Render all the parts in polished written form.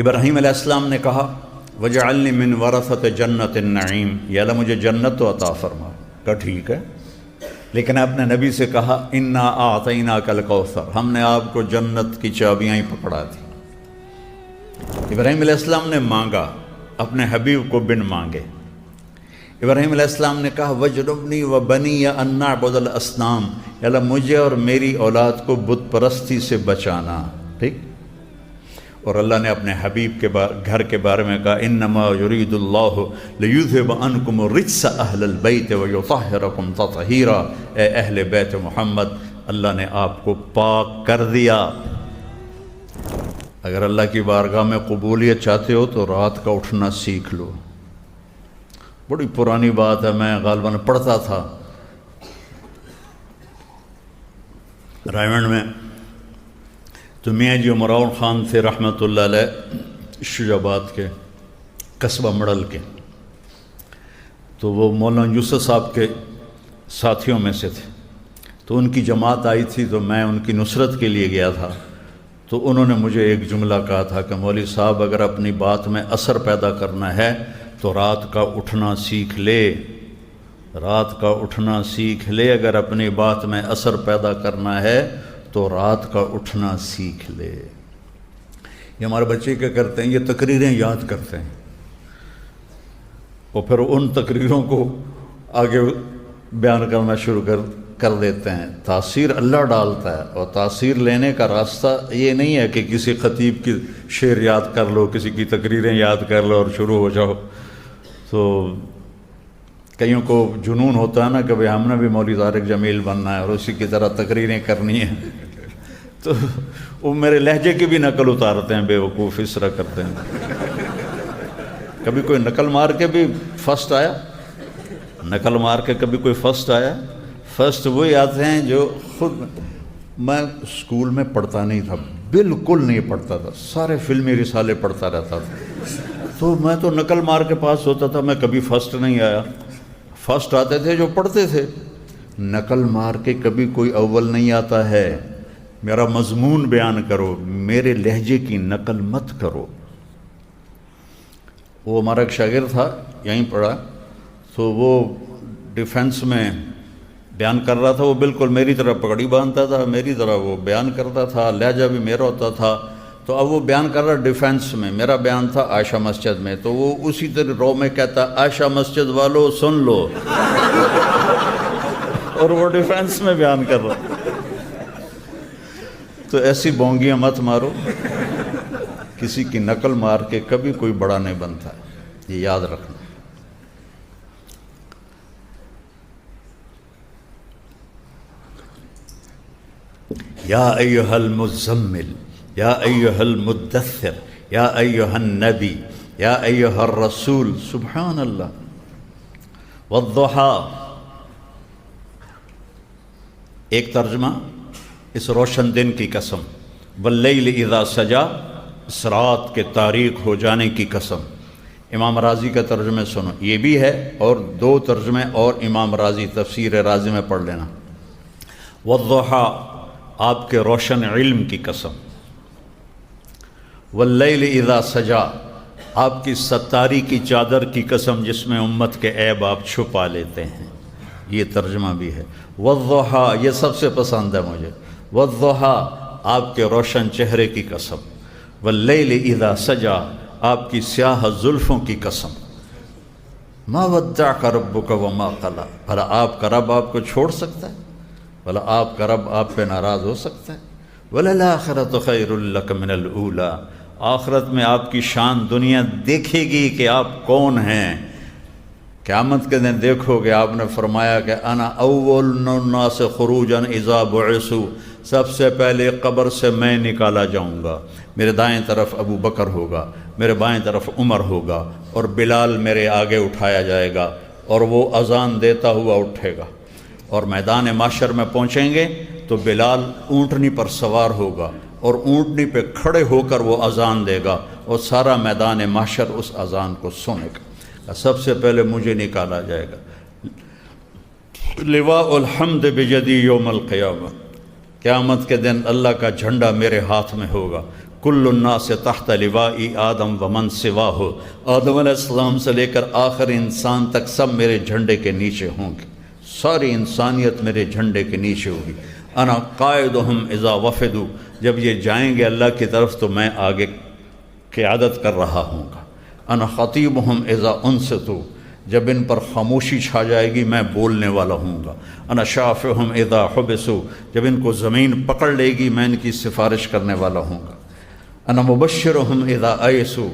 ابراہیم علیہ السلام نے کہا وجعلنی من ورثۃ جنت النعیم، یا اللہ مجھے جنت تو عطا فرما، کہا ٹھیک ہے، لیکن آپ نے نبی سے کہا انا اعطیناک الکوثر، ہم نے آپ کو جنت کی چابیاں ہی پکڑا دی۔ ابراہیم علیہ السلام نے مانگا، اپنے حبیب کو بن مانگے۔ ابراہیم علیہ السلام نے کہا وجنبنی وبنی ان نعبد الاصنام، یا اللہ مجھے اور میری اولاد کو بت پرستی سے بچانا، ٹھیک۔ اور اللہ نے اپنے حبیب کے گھر کے بارے میں کہا انما یرید اللہ لیذھب عنکم الرجس اہل البیت ویطہرکم تطہیرا، اے اہل بیت محمد اللہ نے آپ کو پاک کر دیا۔ اگر اللہ کی بارگاہ میں قبولیت چاہتے ہو تو رات کا اٹھنا سیکھ لو۔ بڑی پرانی بات ہے، میں غالباً پڑھتا تھا رائمنڈ میں، تو میاں جی عمراؤن خان تھے رحمۃ اللہ علیہ، شجاباد کے، قصبہ مڑل کے، تو وہ مولانا یوسف صاحب کے ساتھیوں میں سے تھے۔ تو ان کی جماعت آئی تھی تو میں ان کی نصرت کے لیے گیا تھا، تو انہوں نے مجھے ایک جملہ کہا تھا کہ مولوی صاحب اگر اپنی بات میں اثر پیدا کرنا ہے تو رات کا اٹھنا سیکھ لے، رات کا اٹھنا سیکھ لے، اگر اپنی بات میں اثر پیدا کرنا ہے تو رات کا اٹھنا سیکھ لے۔ یہ ہمارے بچے کیا کرتے ہیں، یہ تقریریں یاد کرتے ہیں اور پھر ان تقریروں کو آگے بیان کرنا شروع کر دیتے ہیں۔ تاثیر اللہ ڈالتا ہے، اور تاثیر لینے کا راستہ یہ نہیں ہے کہ کسی خطیب کی شعر یاد کر لو، کسی کی تقریریں یاد کر لو اور شروع ہو جاؤ۔ تو کئیوں کو جنون ہوتا ہے نا کہ بھئی ہم نے بھی مولوی طارق جمیل بننا ہے اور اسی کی طرح تقریریں کرنی ہیں، تو وہ میرے لہجے کی بھی نقل اتارتے ہیں، بے وقوف اس طرح کرتے ہیں۔ کبھی کوئی نقل مار کے بھی فرسٹ آیا، نقل مار کے کبھی کوئی فرسٹ آیا؟ فرسٹ وہی آتے ہیں جو خود، میں اسکول میں پڑھتا نہیں تھا، بالکل نہیں پڑھتا تھا، سارے فلمی رسالے پڑھتا رہتا تھا، تو میں تو نقل مار کے پاس ہوتا تھا، میں کبھی فرسٹ نہیں آیا۔ فرسٹ آتے تھے جو پڑھتے تھے، نقل مار کے کبھی کوئی اول نہیں آتا ہے۔ میرا مضمون بیان کرو، میرے لہجے کی نقل مت کرو۔ وہ ہمارا ایک شاگرد تھا، یہیں پڑھا، تو وہ ڈیفنس میں بیان کر رہا تھا، وہ بالکل میری طرح پگڑی باندھتا تھا، میری طرح وہ بیان کرتا تھا، لہجہ بھی میرا ہوتا تھا۔ تو اب وہ بیان کر رہا ڈیفنس میں، میرا بیان تھا عائشہ مسجد میں، تو وہ اسی طرح رو میں کہتا عائشہ مسجد والو سن لو، اور وہ ڈیفنس میں بیان کر رہا۔ تو ایسی بونگیاں مت مارو، کسی کی نقل مار کے کبھی کوئی بڑا نہیں بنتا، یہ یاد رکھنا۔ یا ایہا المزمل، یا ایہا المدثر، یا ایہا النبی، یا ایہا الرسول، سبحان اللہ۔ والضحا، ایک ترجمہ اس روشن دن کی قسم، واللیل اذا سجا، اس رات کے تاریک ہو جانے کی قسم۔ امام راضی کا ترجمہ سنو، یہ بھی ہے اور دو ترجمے اور امام راضی تفسیر راضی میں پڑھ لینا۔ والضحا، آپ کے روشن علم کی قسم۔ واللیل اذا سجا، آپ کی ستاری کی چادر کی قسم جس میں امت کے عیب آپ چھپا لیتے ہیں، یہ ترجمہ بھی ہے۔ والضحا، یہ سب سے پسند ہے مجھے، والضحا، آپ کے روشن چہرے کی قسم۔ واللیل اذا سجا، آپ کی سیاہ زلفوں کی قسم۔ ما ودعک ربک وما قلی، بھلا آپ کا رب آپ کو چھوڑ سکتا ہے؟ بھلا آپ کا رب آپ پہ ناراض ہو سکتا ہے؟ وَلَلْآخِرَةُ خَيْرٌ لَكَ مِنَ الْأُولَىٰ، آخرت میں آپ کی شان دنیا دیکھے گی کہ آپ کون ہیں۔ قیامت کے دن دیکھو گے، آپ نے فرمایا کہ انا اول الناس خروجا اذا بعثوا، سب سے پہلے قبر سے میں نکالا جاؤں گا، میرے دائیں طرف ابو بکر ہوگا، میرے بائیں طرف عمر ہوگا، اور بلال میرے آگے اٹھایا جائے گا، اور وہ اذان دیتا ہوا اٹھے گا، اور میدان معاشر میں پہنچیں گے تو بلال اونٹنی پر سوار ہوگا، اور اونٹنی پہ کھڑے ہو کر وہ اذان دے گا، اور سارا میدان معاشر اس اذان کو سنے گا۔ سب سے پہلے مجھے نکالا جائے گا۔ لواء الحمد بجدی یوم القیامہ، قیامت کے دن اللہ کا جھنڈا میرے ہاتھ میں ہوگا۔ کل الناس تحت لوائی آدم ومن سواہ، آدم علیہ السلام سے لے کر آخر انسان تک سب میرے جھنڈے کے نیچے ہوں گے، ساری انسانیت میرے جھنڈے کے نیچے ہوگی۔ انا قائدہم اذا وفدوا، جب یہ جائیں گے اللہ کی طرف تو میں آگے قیادت کر رہا ہوں گا۔ انا خطیبہم اذا انصتوا، جب ان پر خاموشی چھا جائے گی میں بولنے والا ہوں گا۔ انا شافعہم اذا حبسوا، جب ان کو زمین پکڑ لے گی میں ان کی سفارش کرنے والا ہوں گا۔ انا مبشرہم اذا ایسوا،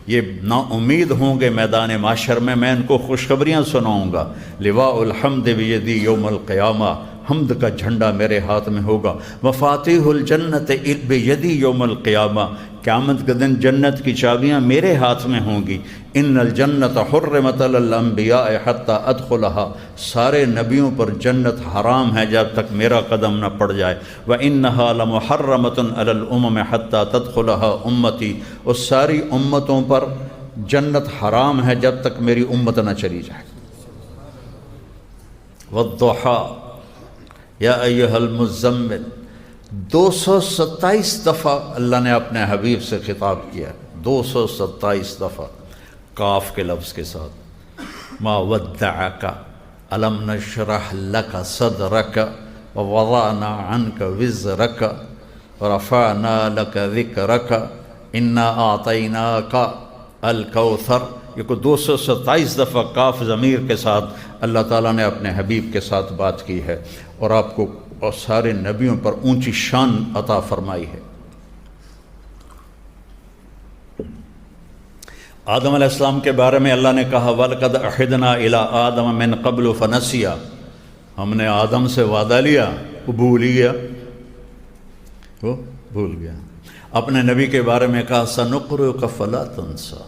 یہ نا امید ہوں گے میدان معاشر میں ان کو خوشخبریاں سناؤں گا۔ لواء الحمد بیدی یوم القیامہ، حمد کا جھنڈا میرے ہاتھ میں ہوگا۔ مفاتیح الجنت بیدی یوم القیامہ، قیامت کے دن جنت کی چابیاں میرے ہاتھ میں ہوں گی۔ ان الجنت حرمت علی الانبیاء حتی ادخلها، سارے نبیوں پر جنت حرام ہے جب تک میرا قدم نہ پڑ جائے۔ وانها لمحرمۃ علی الامم حتی تدخلها امتی، اور ساری امتوں پر جنت حرام ہے جب تک میری امت نہ چلی جائے۔ والضحیٰ یا ایھا المزمل، 227 دفعہ اللہ نے اپنے حبیب سے خطاب کیا، 227 دفعہ کاف کے لفظ کے ساتھ۔ ما ودعک الم نشرح لک صدرک ووضعنا عنک وزرک ورفعنا لک ذکرک انا اعطیناک الکوثر، یہ کو 227 دفعہ کاف ضمیر کے ساتھ اللہ تعالیٰ نے اپنے حبیب کے ساتھ بات کی ہے، اور آپ کو اور سارے نبیوں پر اونچی شان عطا فرمائی ہے۔ آدم علیہ السلام کے بارے میں اللہ نے کہا وَلَقَدْ أَحِدْنَا إِلَىٰ آدَمَ مِنْ قَبْلُ فَنَسِيَا، ہم نے آدم سے وعدہ لیا، وہ بھول گیا۔ اپنے نبی کے بارے میں کہا سَنُقْرِئُكَ فَلَا تَنْسَىٰ،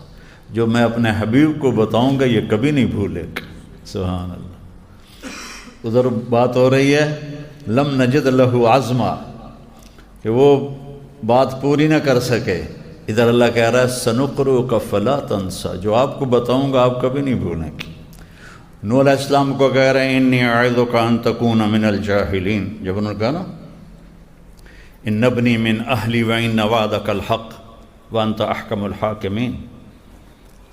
جو میں اپنے حبیب کو بتاؤں گا یہ کبھی نہیں بھولے گا۔ سبحان اللہ۔ ادھر بات ہو رہی ہے لم نجد لہ عزما، کہ وہ بات پوری نہ کر سکے، ادھر اللہ کہہ رہا ہے سنقرئک فلا تنسیٰ، جو آپ کو بتاؤں گا آپ کبھی نہیں بھولیں گے۔ نوح علیہ السلام کو کہہ رہے ہیں انی اعظک ان تکون من الجاہلین، جب انہوں نے کہا نا ان ابنی من اہلی وان وعدک الحق وانت احکم الحاکمین،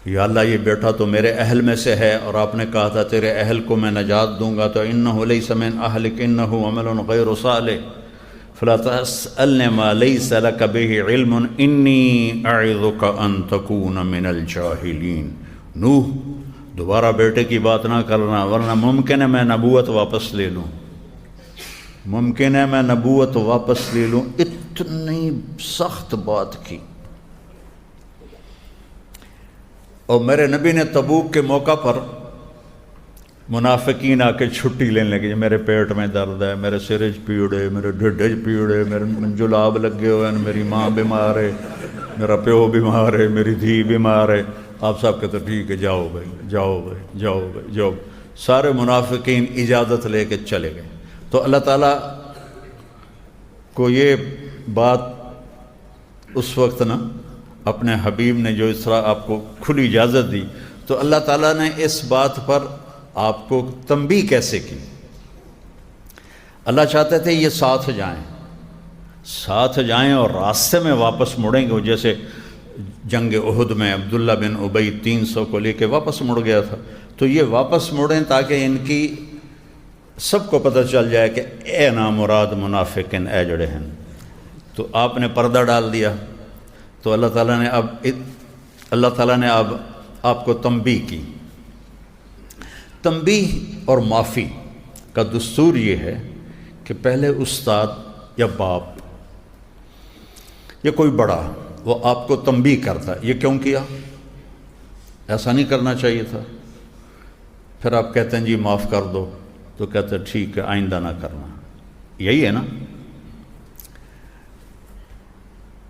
یا اللہ یہ بیٹا تو میرے اہل میں سے ہے اور آپ نے کہا تھا تیرے اہل کو میں نجات دوں گا، تو انہ لیس من اہلک انہ عمل غیر صالح فلا تسألنی ما لیس لک بہ علم انی اعظک ان تکون من الجاہلین۔ نوح دوبارہ بیٹے کی بات نہ کرنا ورنہ ممکن ہے میں نبوت واپس لے لوں، ممکن ہے میں نبوت واپس لے لوں۔ اتنی سخت بات کی، اور میرے نبی نے تبوک کے موقع پر منافقین آ کے چھٹی لینے لگے، میرے پیٹ میں درد ہے، میرے سرج پیڑے، میرے ڈھڈج پیڑے، میرے جلاب لگے ہوئے ہیں، میری ماں بیمار ہے، میرا پیو بیمار ہے، میری دھی بیمار ہے۔ آپ صاحب کہتے ٹھیک ہے جاؤ بھائی جاؤ بھائی جاؤ بھائی جاؤ۔ سارے منافقین اجازت لے کے چلے گئے۔ تو اللہ تعالیٰ کو یہ بات اس وقت نا اپنے حبیب نے جو اس طرح آپ کو کھلی اجازت دی، تو اللہ تعالیٰ نے اس بات پر آپ کو تنبیہ کیسے کی؟ اللہ چاہتے تھے یہ ساتھ جائیں اور راستے میں واپس مڑیں گے، جیسے جنگ احد میں عبداللہ بن ابی 300 کو لے کے واپس مڑ گیا تھا، تو یہ واپس مڑیں تاکہ ان کی سب کو پتہ چل جائے کہ اے نامراد منافقین اے جڑے ہیں۔ تو آپ نے پردہ ڈال دیا، تو اللہ تعالیٰ نے اب آپ کو تنبیہ کی۔ تنبیہ اور معافی کا دستور یہ ہے کہ پہلے استاد یا باپ یا کوئی بڑا وہ آپ کو تنبیہ کرتا ہے، یہ کیوں کیا، ایسا نہیں کرنا چاہیے تھا، پھر آپ کہتے ہیں جی معاف کر دو، تو کہتے ہیں ٹھیک ہے آئندہ نہ کرنا، یہی ہے نا۔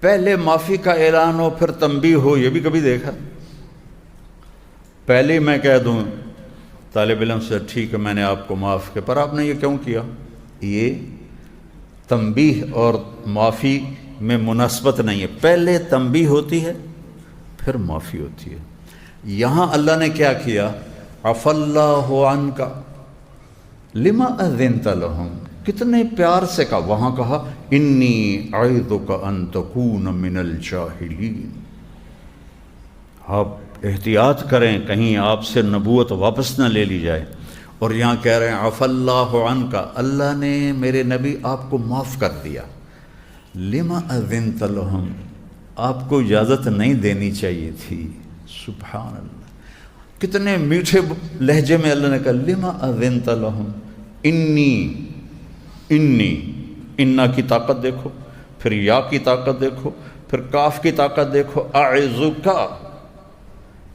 پہلے معافی کا اعلان ہو پھر تنبیہ ہو، یہ بھی کبھی دیکھا؟ پہلے میں کہہ دوں طالب علم سے ٹھیک ہے میں نے آپ کو معاف کیا، پر آپ نے یہ کیوں کیا؟ یہ تنبیہ اور معافی میں مناسبت نہیں ہے، پہلے تنبیہ ہوتی ہے پھر معافی ہوتی ہے۔ یہاں اللہ نے کیا کیا؟ عفا اللہ عنک لما اذنت لہم، کتنے پیار سے کہا، وہاں کہا انی اعظک ان تکون من الجاہلین، آپ احتیاط کریں کہیں آپ سے نبوت واپس نہ لے لی جائے۔ اور یہاں کہہ رہے ہیں عفا اللہ عنک، اللہ نے میرے نبی آپ کو معاف کر دیا۔ لما اذنت لہم، آپ کو اجازت نہیں دینی چاہیے تھی۔ سبحان اللہ، کتنے میٹھے لہجے میں اللہ نے کہا لما اذنت لہم، انی انا کی طاقت دیکھو، پھر یا کی طاقت دیکھو، پھر کاف کی طاقت دیکھو، اعظک،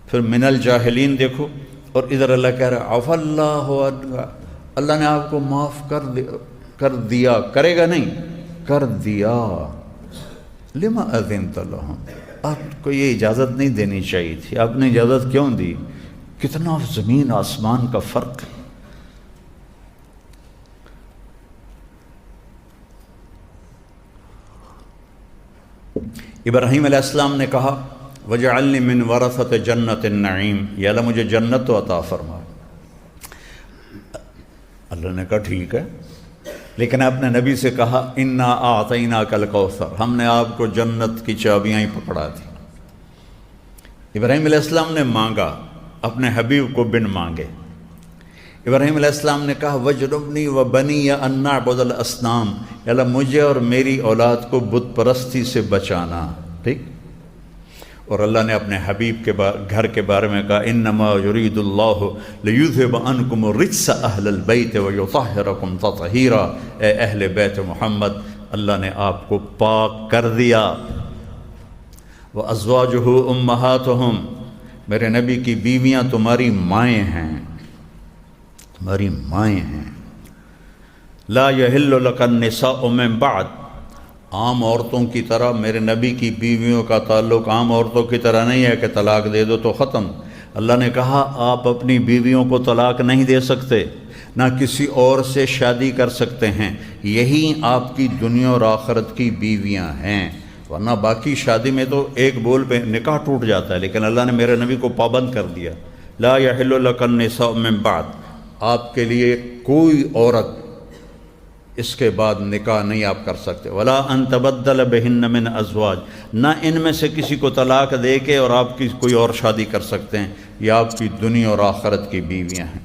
پھر من الجاہلین دیکھو، اور ادھر اللہ کہہ رہا ہے عفا اللہ عنک، اللہ نے آپ کو معاف کر دیا، کرے گا نہیں، کر دیا۔ لما اذنت لہم، آپ کو یہ اجازت نہیں دینی چاہیے تھی، آپ نے اجازت کیوں دی؟ کتنا زمین آسمان کا فرق ہے۔ ابراہیم علیہ السلام نے کہا وَجَعَلْنِي مِنْ وَرَثَةِ جَنَّةِ النَّعِيمِ، یا اللہ مجھے جنت تو عطا فرما۔ اللہ نے کہا ٹھیک ہے، لیکن اپنے نبی سے کہا اِنَّا أَعْطَيْنَاكَ الْكَوْثَرَ، ہم نے آپ کو جنت کی چابیاں ہی پکڑا دی۔ ابراہیم علیہ السلام نے مانگا، اپنے حبیب کو بن مانگے۔ ابراہیم علیہ السلام نے کہا وَاجْنُبْنِي وَبَنِيَّ أَن نَعْبُدَ الْأَصْنَامَ، یا اللہ مجھے اور میری اولاد کو بت پرستی سے بچانا۔ ٹھیک، اور اللہ نے اپنے حبیب کے گھر کے بارے میں کہا انما یرید اللہ لیذھب عنکم الرجس اہل البیت ویطہرکم تطہیرا، اے اہل بیت محمد اللہ نے آپ کو پاک کر دیا۔ وازواجہ امہاتہم، میرے نبی کی بیویاں تمہاری مائیں ہیں، تمہاری مائیں ہیں۔ لا یحل لک النساء من بعد، عام عورتوں کی طرح میرے نبی کی بیویوں کا تعلق عام عورتوں کی طرح نہیں ہے کہ طلاق دے دو تو ختم۔ اللہ نے کہا آپ اپنی بیویوں کو طلاق نہیں دے سکتے، نہ کسی اور سے شادی کر سکتے ہیں، یہی آپ کی دنیا اور آخرت کی بیویاں ہیں، ورنہ باقی شادی میں تو ایک بول پہ نکاح ٹوٹ جاتا ہے، لیکن اللہ نے میرے نبی کو پابند کر دیا۔ لا یحل لک النساء من بعد، آپ کے لیے کوئی عورت اس کے بعد نکاح نہیں آپ کر سکتے۔ ولا ان تبدل بہن من ازواج، نہ ان میں سے کسی کو طلاق دے کے اور آپ کی کوئی اور شادی کر سکتے ہیں، یہ آپ کی دنیا اور آخرت کی بیویاں ہیں۔